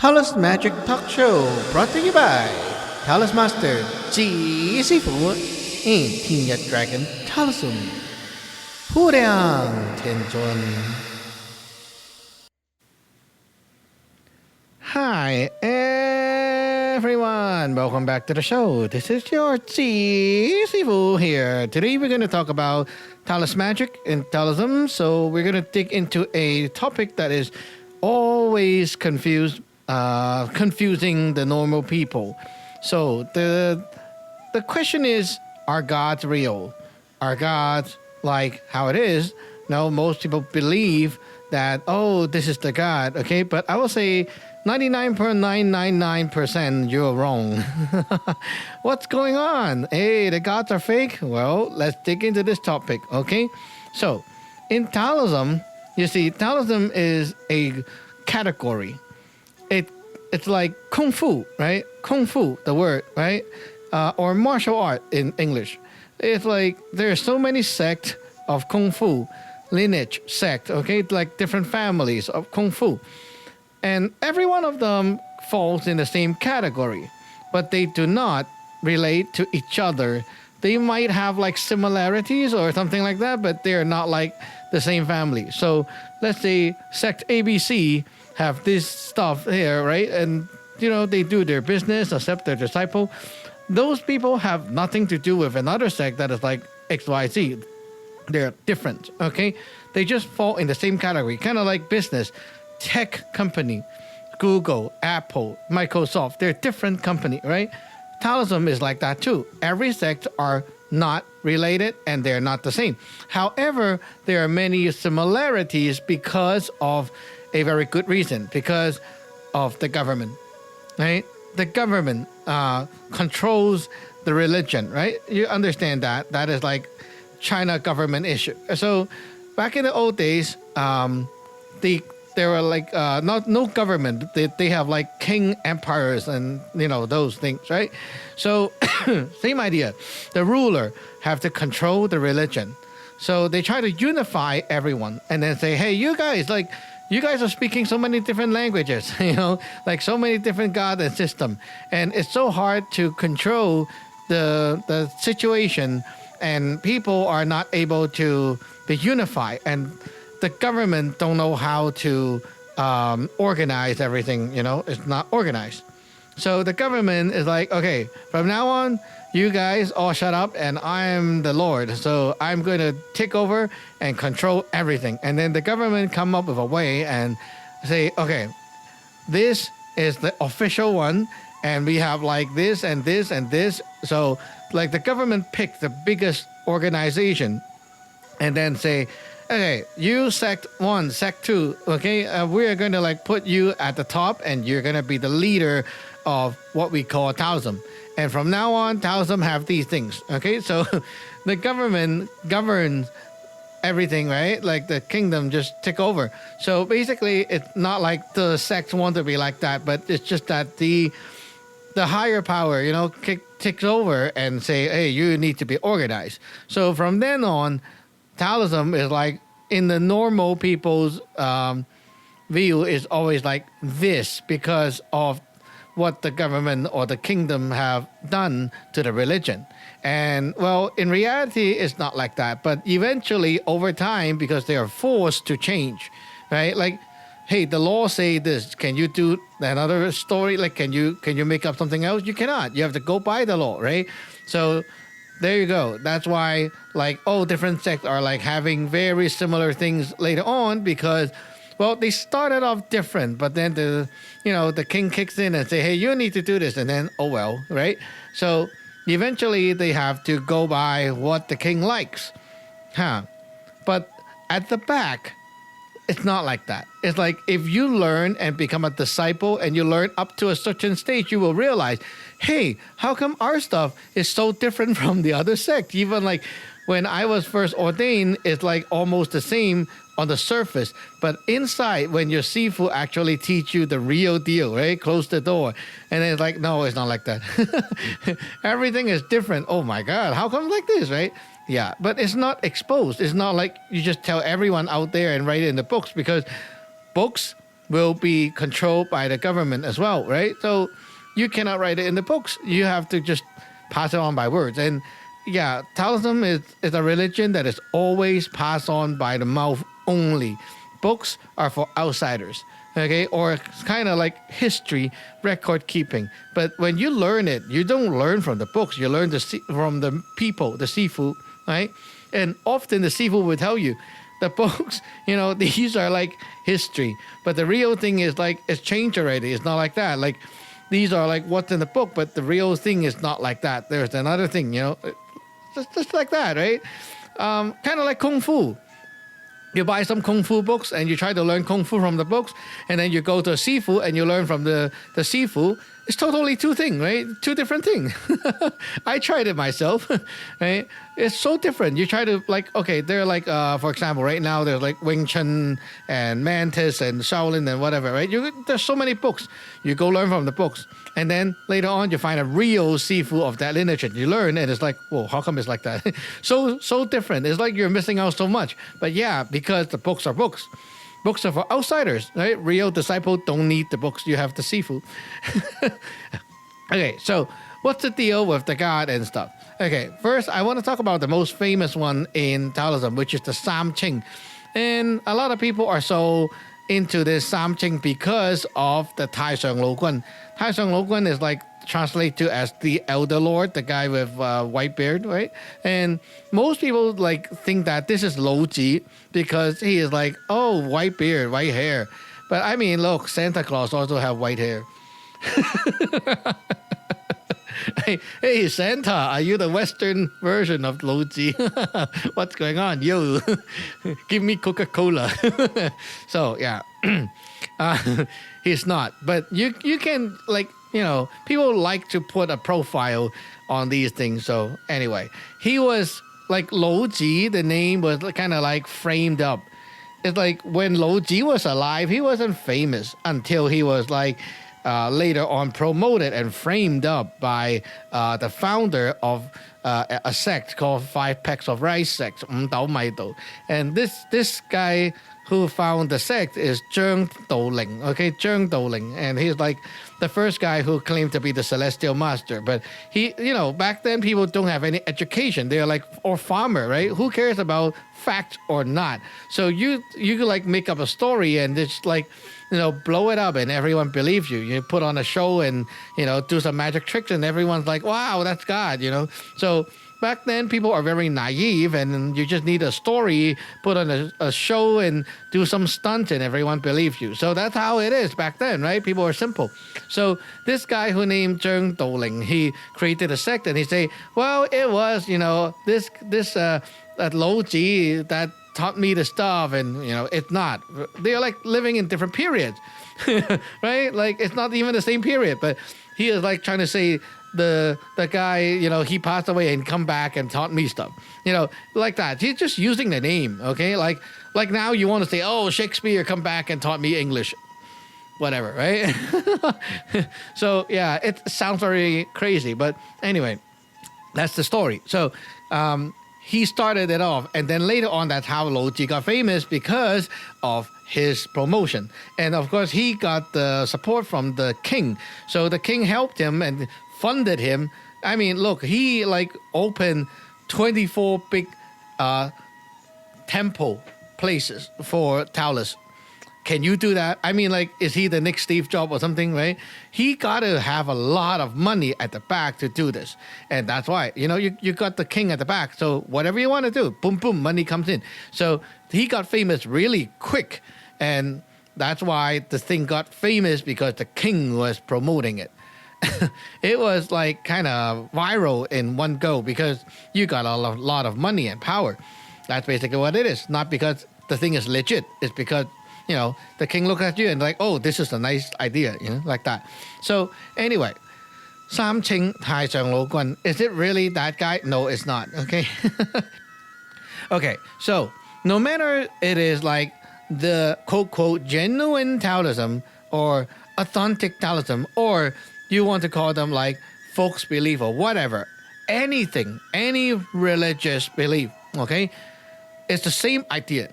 Taoist Magic Talk Show brought to you by Taoist Master จี师傅 and 天日 Dragon Taoism ผู้亮天尊 Hi everyone, welcome back to the show. This is your จี师傅 here. Today we're going to talk about Taoist magic and Taoism. So we're going to dig into a topic that is always confusing the normal people. So the question is, are gods real? Are gods like how it is? No, most people believe that, oh, this is the God, okay? But I will say 99.999% you're wrong. What's going on? Hey, the gods are fake? Well, let's dig into this topic, okay? So in Taoism, you see, Taoism is a category. It's like kung fu, right? Kung fu, the word, right? Or martial art in English. It's like there's so many sects of kung fu, lineage sect, okay? Like different families of kung fu. And every one of them falls in the same category, but they do not relate to each other. They might have like similarities or something like that, but they're not like the same family. So let's say sect ABC have this stuff here, right? And, you know, they do their business, accept their disciple. Those people have nothing to do with another sect that is like XYZ. They're different, okay? They just fall in the same category, kind of like business, tech company, Google, Apple, Microsoft. They're different company, right? Taoism is like that too. Every sect are not related and they're not the same. However, there are many similarities because of a very good reason, because of the government, right? The government controls the religion, right? You understand that. That is like China government issue. So back in the old days, there were like no government. They have like king empires and, you know, those things, right? So same idea. The ruler have to control the religion. So they try to unify everyone and then say, hey, you guys are speaking so many different languages, you know, like so many different God and system. And it's so hard to control the situation, and people are not able to be unified. And the government don't know how to organize everything, you know, it's not organized. So the government is like, okay, from now on, you guys all shut up and I'm the Lord. So I'm going to take over and control everything. And then the government come up with a way and say, okay, this is the official one. And we have like this and this and this. So like the government picked the biggest organization and then say, okay, you sect 1, sect 2, okay, we are going to like put you at the top and you're going to be the leader of what we call Taoism. And from now on, Taoism have these things, okay? So the government governs everything, right? Like the kingdom just take over. So basically, it's not like the sects want to be like that, but it's just that the higher power, you know, takes over and say, hey, you need to be organized. So from then on, Taoism is like, in the normal people's view, is always like this because of what the government or the kingdom have done to the religion. And well, in reality, it's not like that. But eventually, over time, because they are forced to change, right? Like, hey, the law say this. Can you do another story? Like, can you make up something else? You cannot. You have to go by the law, right? So there you go. That's why, like, different sects are like having very similar things later on because, well, they started off different, but then the king kicks in and say, hey, you need to do this. And then, oh, well, right? So eventually they have to go by what the king likes. But at the back, it's not like that. It's like if you learn and become a disciple and you learn up to a certain stage, you will realize, hey, how come our stuff is so different from the other sect? Even like when I was first ordained, it's like almost the same on the surface. But inside, when your sifu actually teach you the real deal, right? Close the door. And then it's like, no, it's not like that. Everything is different. Oh my God, how come like this, right? Yeah, but it's not exposed. It's not like you just tell everyone out there and write it in the books because books will be controlled by the government as well, right? So you cannot write it in the books. You have to just pass it on by words. And yeah, Taoism is a religion that is always passed on by the mouth only. Books are for outsiders, okay? Or it's kind of like history, record keeping. But when you learn it, you don't learn from the books. You learn from the people, the sifu, right? And often the sifu will tell you, the books, these are like history. But the real thing is like, it's changed already. It's not like that. Like, these are like what's in the book, but the real thing is not like that. There's another thing, just like that, right? Kind of like Kung Fu. You buy some Kung Fu books and you try to learn Kung Fu from the books, and then you go to a Sifu and you learn from the Sifu. It's totally two things, right? Two different things. I tried it myself, right? It's so different. You try to they're like, for example, right now there's like Wing Chun and Mantis and Shaolin and whatever, right? There's so many books. You go learn from the books. And then later on, you find a real Sifu of that lineage and you learn, and it's like, whoa, how come it's like that? so different. It's like you're missing out so much. But yeah, because the books are books. Books are for outsiders, right? Real disciples don't need the books. You have the Sifu. Okay, so what's the deal with the God and stuff? Okay, first, I want to talk about the most famous one in Taoism, which is the Samqing. And a lot of people are so into this Samqing because of the Tai Shang Lo Gun. Tai Shang Lo Gun is like translated to as the Elder Lord, the guy with white beard, right? And most people like think that this is Lo Ji because he is like, oh, white beard, white hair. But I mean, look, Santa Claus also have white hair. Hey, Santa, are you the Western version of Lo Ji? What's going on? Yo, give me Coca-Cola. So, yeah, he's not. But you can, people like to put a profile on these things. So, anyway, he was like Lo Ji, the name was kind of like framed up. It's like when Lo Ji was alive, he wasn't famous until he was like later on promoted and framed up by the founder of a sect called Five Pecks of Rice sect, and this guy who found the sect is Zheng Douling, okay, Zheng Douling, and he's like the first guy who claimed to be the celestial master. But he, back then people don't have any education. They're like, or farmer, right? Who cares about fact or not? So you could like make up a story and it's like, blow it up and everyone believes you. You put on a show and, do some magic tricks and everyone's like, wow, that's God, So back then, people are very naive and you just need a story, put on a show and do some stunts and everyone believes you. So that's how it is back then, right? People are simple. So this guy who named Zheng Douling, he created a sect and he say, well, it was, this Lo Ji that taught me the stuff, and it's not. They're like living in different periods, right? Like it's not even the same period, but he is like trying to say the guy, he passed away and come back and taught me stuff, like that. He's just using the name, okay? Like now you want to say, oh, Shakespeare come back and taught me English, whatever, right? So yeah, it sounds very crazy, but anyway, that's the story. So he started it off, and then later on, that's how Lo Ji got famous because of his promotion. And of course, he got the support from the king. So the king helped him and funded him. I mean, look, he like opened 24 big temple places for Taoists. Can you do that? I mean, like, is he the next Steve Jobs or something, right? He got to have a lot of money at the back to do this. And that's why, you got the king at the back. So whatever you want to do, boom, boom, money comes in. So he got famous really quick. And that's why the thing got famous, because the king was promoting it. It was like kind of viral in one go because you got a lot of money and power. That's basically what it is. Not because the thing is legit. It's because the king looked at you and like, oh, this is a nice idea, like that. So anyway, Samqing Tai Shang Lo Gun, is it really that guy? No, it's not, okay? Okay, so no matter it is like the quote genuine Taoism or authentic Taoism, or you want to call them like folks belief or whatever, anything, any religious belief, okay? It's the same idea.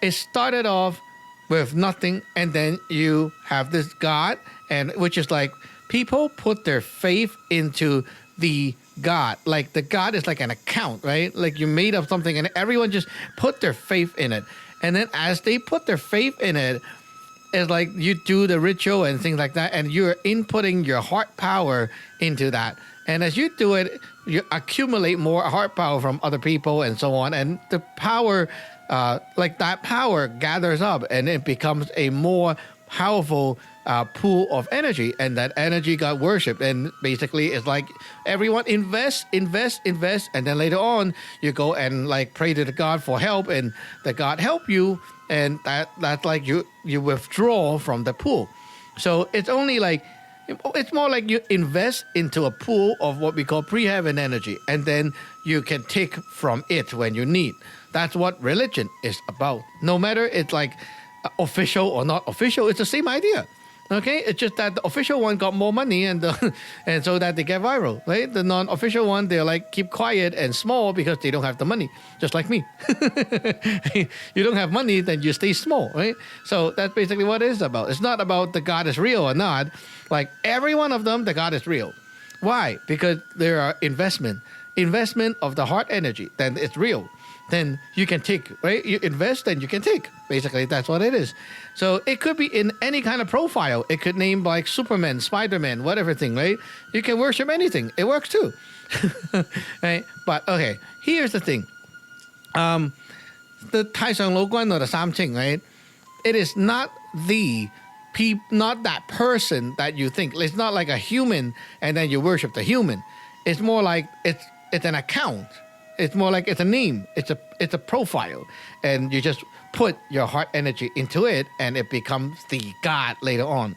It started off with nothing, and then you have this God, and which is like people put their faith into the God. Like the God is like an account, right? Like you made up something and everyone just put their faith in it. And then as they put their faith in it, it's like you do the ritual and things like that, and you're inputting your heart power into that. And as you do it, you accumulate more heart power from other people and so on. And the power, like that power gathers up and it becomes a more powerful pool of energy. And that energy got worshipped. And basically, it's like everyone invest. And then later on, you go and like pray to the God for help, and the God help you. And that's like you withdraw from the pool. So it's only like, it's more like you invest into a pool of what we call pre-heaven energy, and then you can take from it when you need. That's what religion is about. No matter it's like official or not official, it's the same idea. Okay, it's just that the official one got more money, and and so that they get viral, right? The non-official one, they're like keep quiet and small because they don't have the money, just like me. You don't have money, then you stay small, right? So that's basically what it is about. It's not about the God is real or not. Like every one of them, the God is real. Why? Because there are investment of the heart energy. Then it's real. Then you can take, right? You invest and you can take. Basically, that's what it is. So it could be in any kind of profile. It could name like Superman, Spider-Man, whatever thing, right? You can worship anything. It works too. Right? But okay, here's the thing. The 太上老君 or the 三清, right? It is not not that person that you think. It's not like a human and then you worship the human. It's more like it's an account. It's more like it's a name. It's a profile, and you just put your heart energy into it, and it becomes the God later on.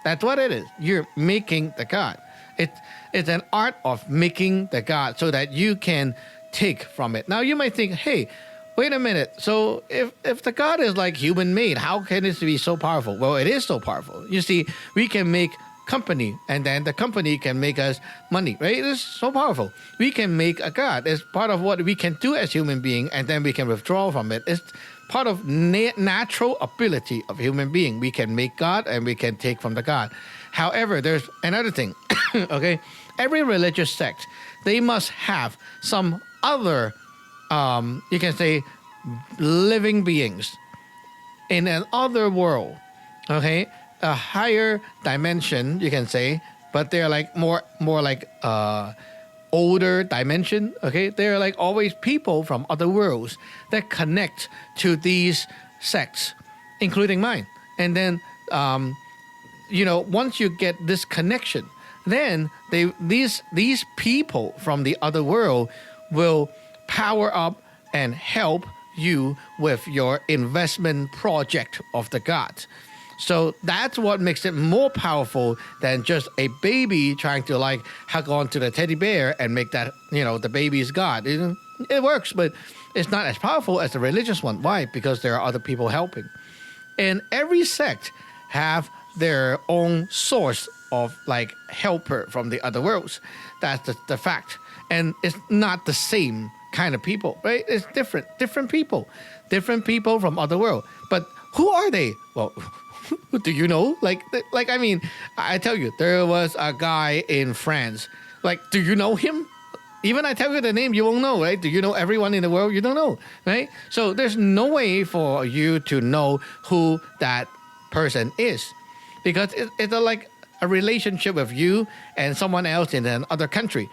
That's what it is. You're making the God. It's an art of making the God so that you can take from it. Now you might think, hey, wait a minute. So if the God is like human made, how can it be so powerful? Well, it is so powerful. You see, we can make company, and then the company can make us money, right? It's so powerful. We can make a God. It's part of what we can do as human being, and then we can withdraw from it. It's part of natural ability of human being. We can make God and we can take from the God. However, there's another thing. Okay, every religious sect, they must have some other you can say living beings in an other world, okay, a higher dimension, you can say, but they're like more like older dimension, okay? They're like always people from other worlds that connect to these sects, including mine. And then once you get this connection, then these people from the other world will power up and help you with your investment project of the gods. So that's what makes it more powerful than just a baby trying to like hug on to the teddy bear and make that, the baby's God. It works, but it's not as powerful as the religious one. Why? Because there are other people helping. And every sect have their own source of like helper from the other worlds. That's the fact. And it's not the same kind of people, right? It's different people from other world. But who are they? Well, do you know? Like, I mean, I tell you, there was a guy in France. Like, do you know him? Even I tell you the name, you won't know, right? Do you know everyone in the world? You don't know, right? So there's no way for you to know who that person is, because it's like a relationship with you and someone else in another country.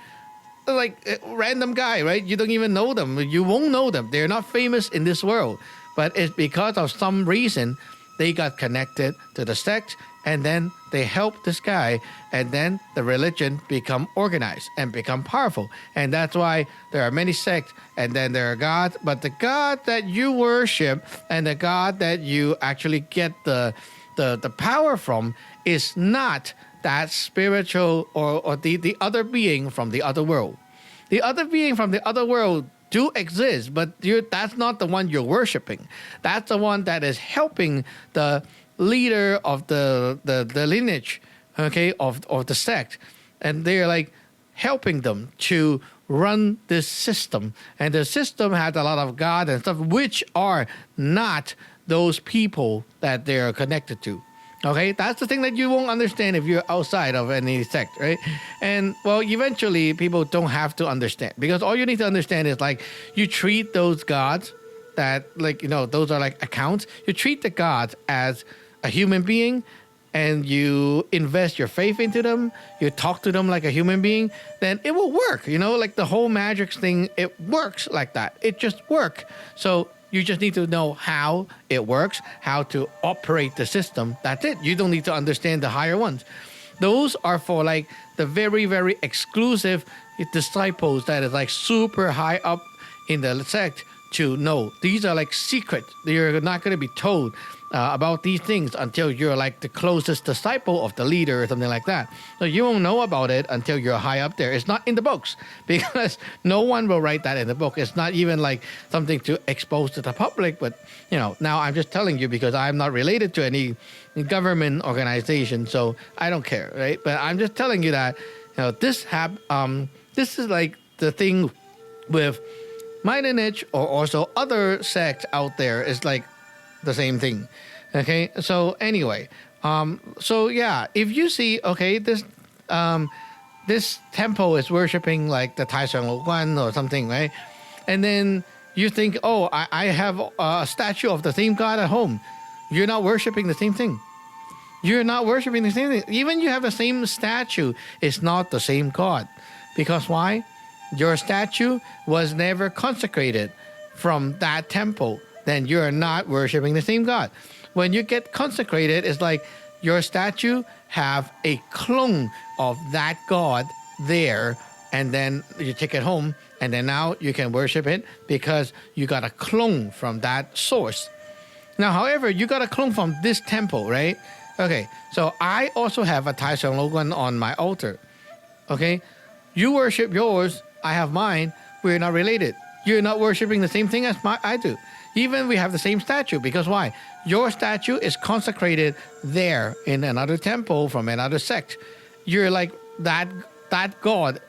Like a random guy, right? You don't even know them. You won't know them. They're not famous in this world. But it's because of some reason they got connected to the sect, and then they help this guy, and then the religion become organized and become powerful. And that's why there are many sects, and then there are gods. But the God that you worship and the God that you actually get the power from is not that spiritual or the other being from the other world. The other being from the other world do exist, but that's not the one you're worshiping. That's the one that is helping the leader of the lineage, okay, of the sect. And they're like helping them to run this system. And the system has a lot of God and stuff, which are not those people that they're connected to. Okay, that's the thing that you won't understand if you're outside of any sect, right? And well, eventually people don't have to understand, because all you need to understand is like you treat those gods that, like, those are like accounts. You treat the gods as a human being, and you invest your faith into them, you talk to them like a human being, then it will work. Like the whole magic thing, it works like that. It just works. So you just need to know how it works, how to operate the system. That's it. You don't need to understand the higher ones. Those are for like the very, very exclusive disciples that is like super high up in the sect to know. These are like secret. You're not going to be told about these things until you're like the closest disciple of the leader or something like that. So you won't know about it until you're high up there. It's not in the books because no one will write that in the book. It's not even like something to expose to the public. But now I'm just telling you because I'm not related to any government organization, so I don't care, right? But I'm just telling you that this is like the thing with my lineage or also other sects out there is like the same thing. Okay, so anyway, so yeah, if you see, okay, this temple is worshiping like the Taishan Guan or something, right? And then you think, oh, I have a statue of the same God at home. You're not worshiping the same thing. You're not worshiping the same thing. Even you have the same statue, it's not the same God. Because why? Your statue was never consecrated from that temple. Then you're not worshiping the same God. When you get consecrated, it's like your statue have a clone of that God there, and then you take it home, and then now you can worship it because you got a clone from that source. Now, however, you got a clone from this temple, right? Okay, so I also have a Taishan Logan on my altar. Okay, you worship yours, I have mine, we're not related. You're not worshiping the same thing as I do. Even we have the same statue, because why? Your statue is consecrated there in another temple from another sect. You're like that God,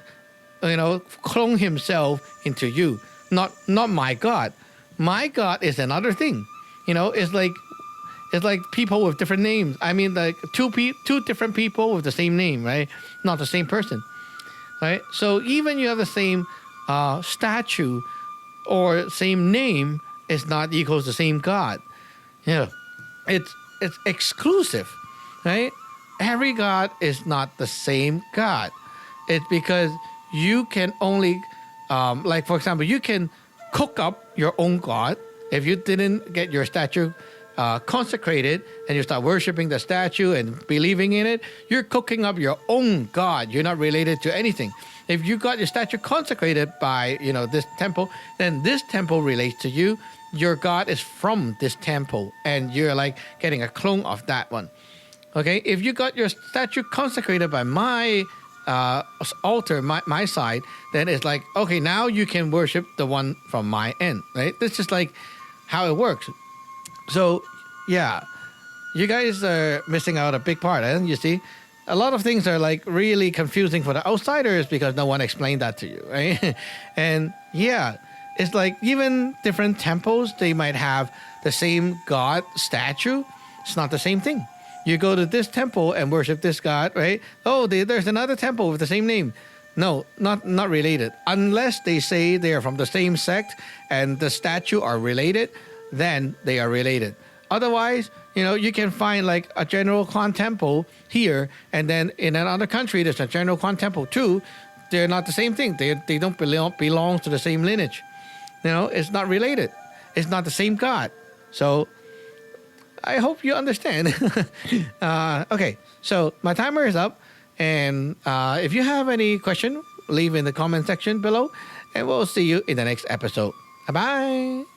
clone himself into you. Not my God. My God is another thing. It's like people with different names. I mean, like two different people with the same name, right? Not the same person, right? So even you have the same statue or same name, it's not equals the same God. It's exclusive, right? Every God is not the same God. It's because you can only, like for example, you can cook up your own God. If you didn't get your statue consecrated and you start worshiping the statue and believing in it, you're cooking up your own God. You're not related to anything. If you got your statue consecrated by, this temple, then this temple relates to you. Your God is from this temple, and you're like getting a clone of that one. Okay, if you got your statue consecrated by my altar, my side, then it's like, okay, now you can worship the one from my end, right? This is like how it works. So, yeah, you guys are missing out a big part, and you see, a lot of things are like really confusing for the outsiders because no one explained that to you, right? And yeah, it's like even different temples, they might have the same God statue. It's not the same thing. You go to this temple and worship this God, right? Oh, there's another temple with the same name. No, not related. Unless they say they are from the same sect and the statue are related, then they are related. Otherwise, you can find like a General Khan temple here, and then in another country there's a General Khan temple too. They're not the same thing. They don't belong to the same lineage. It's not related. It's not the same God. So I hope you understand. Okay, so my timer is up, and if you have any question, leave in the comment section below, and we'll see you in the next episode. Bye-bye.